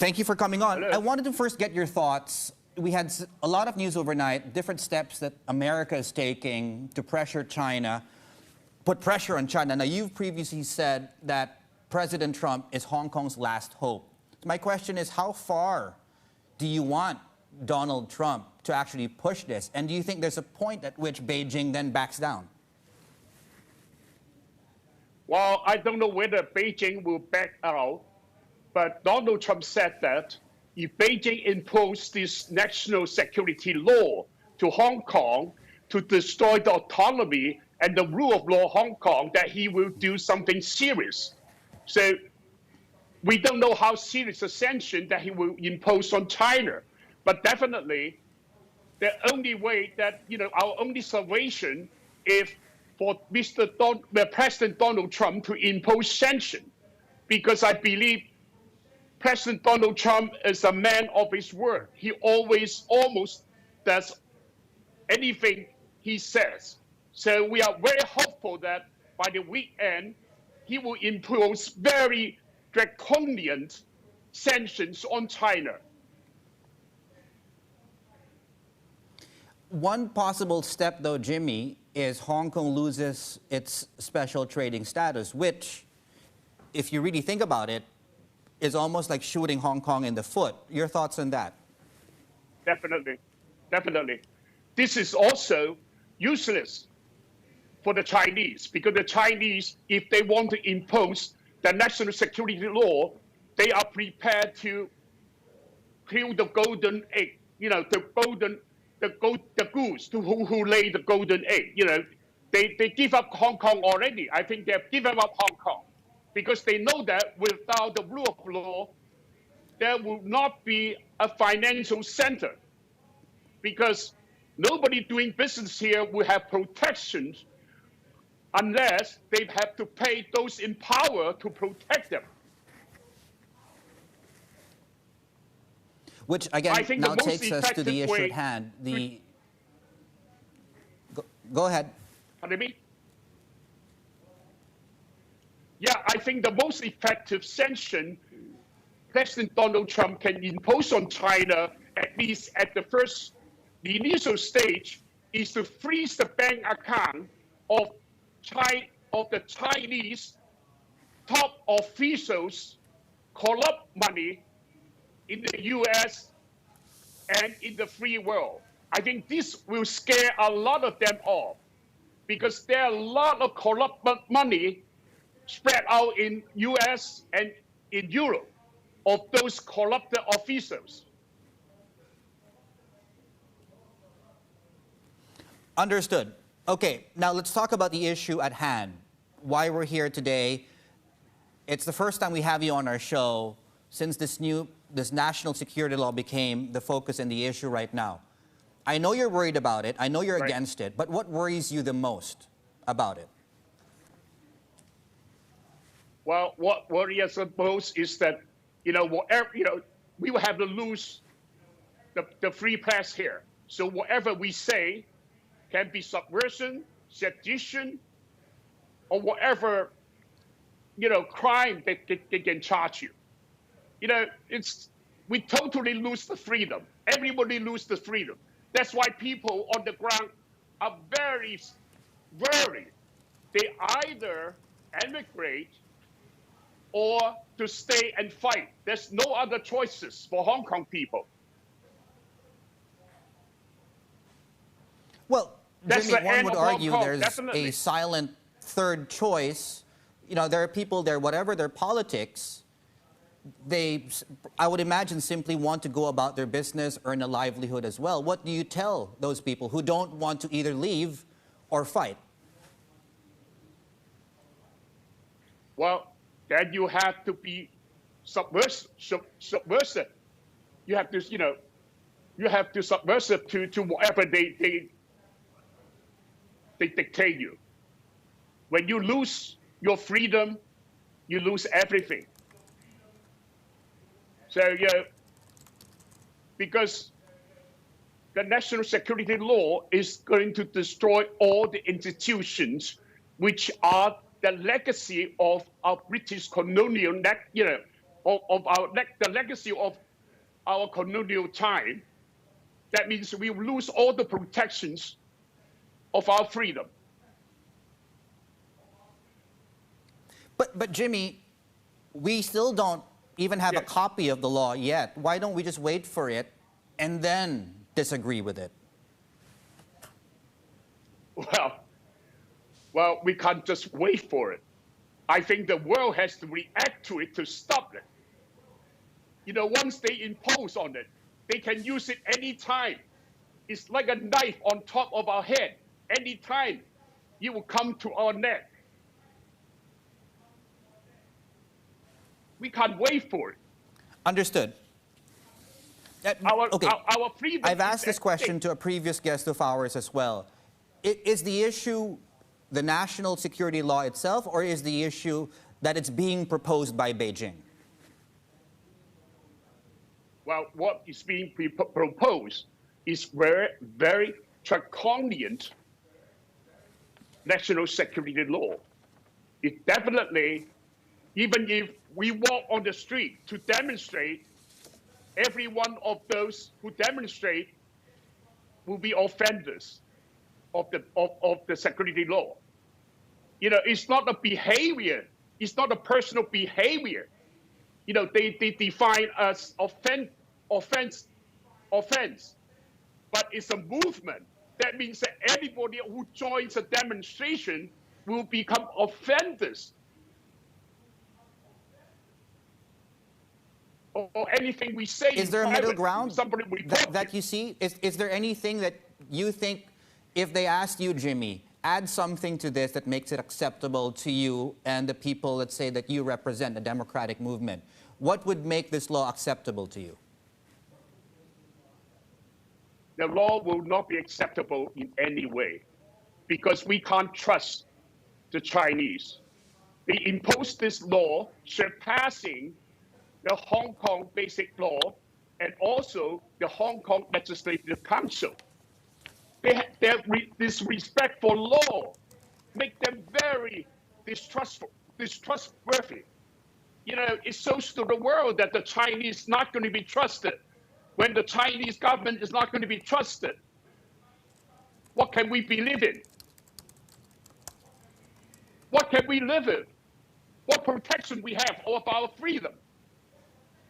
Thank you for coming on. Hello. I wanted to first get your thoughts. We had a lot of news overnight, different steps that America is taking to pressure China, put pressure on China. Now, you've previously said that President Trump is Hong Kong's last hope. So my question is, how far do you want Donald Trump to actually push this? And do you think there's a point at which Beijing then backs down? Well, I don't know whether Beijing will back out, but Donald Trump said that if Beijing imposed this national security law to Hong Kong to destroy the autonomy and the rule of law of Hong Kong, that he will do something serious. So we don't know how serious a sanction that he will impose on China, but definitely the only way that, our only salvation if for President Donald Trump to impose sanction, because I believe President Donald Trump is a man of his word. He always almost does anything he says. So we are very hopeful that by the weekend, he will impose very draconian sanctions on China. One possible step, though, Jimmy, is Hong Kong loses its special trading status, which, if you really think about it, is almost like shooting Hong Kong in the foot. Your thoughts on that? Definitely. This is also useless for the Chinese, because the Chinese, if they want to impose the national security law, they are prepared to kill the golden egg, the goose who lay the golden egg. They give up Hong Kong already. I think they've given up Hong Kong, because they know that without the rule of law, there will not be a financial center, because nobody doing business here will have protections unless they have to pay those in power to protect them. Which, again, now takes us to the issue at hand. Go ahead. Pardon me? Yeah, I think the most effective sanction President Donald Trump can impose on China, at least at the initial stage, is to freeze the bank account of the Chinese top officials' corrupt money in the U.S. and in the free world. I think this will scare a lot of them off, because there are a lot of corrupt money spread out in U.S. and in Europe of those corrupt officials. Understood. Okay, now let's talk about the issue at hand. Why we're here today. It's the first time we have you on our show since this national security law became the focus and the issue right now. I know you're worried about it. I know you're against it. But what worries you the most about it? Well, what worries us the most is that, whatever, we will have to lose the free press here. So whatever we say can be subversion, sedition, or whatever, crime they can charge you. We totally lose the freedom. Everybody loses the freedom. That's why people on the ground are very worried. They either emigrate or to stay and fight. There's no other choices for Hong Kong people. Well, That's Jimmy, the one end would of Hong argue Kong, there's definitely. a silent third choice. There are people there, whatever their politics, I would imagine, simply want to go about their business, earn a livelihood as well. What do you tell those people who don't want to either leave or fight? Well, then you have to be subversive. You have to, you have to subversive to whatever they dictate you. When you lose your freedom, you lose everything. So, because the national security law is going to destroy all the institutions which are the legacy of our British colonial, the legacy of our colonial time, that means we lose all the protections of our freedom. But Jimmy, we still don't even have a Yes. copy of the law yet. Why don't we just wait for it and then disagree with it? Well, we can't just wait for it. I think the world has to react to it to stop it. Once they impose on it, they can use it anytime. It's like a knife on top of our head. Anytime it will come to our neck. We can't wait for it. Understood. Our freedom. I've asked is this at question stake. to a previous guest of ours as well. Is the issue the national security law itself, or is the issue that it's being proposed by Beijing? Well, what is being proposed is very, very draconian national security law. It definitely, even if we walk on the street to demonstrate, every one of those who demonstrate will be offenders of the security law. It's not a behavior. It's not a personal behavior. They define as offense, but it's a movement. That means that anybody who joins a demonstration will become offenders. Or anything we say. Is there a middle private, ground somebody that you see? Is there anything that you think, if they asked you, Jimmy, add something to this that makes it acceptable to you and the people, let's say, that you represent, the democratic movement, what would make this law acceptable to you? The law will not be acceptable in any way because we can't trust the Chinese. They imposed this law surpassing the Hong Kong Basic Law and also the Hong Kong Legislative Council. This respect for law make them very distrustworthy. It shows to the world that the Chinese is not going to be trusted. When the Chinese government is not going to be trusted, what can we believe in? What can we live in? What protection we have of our freedom?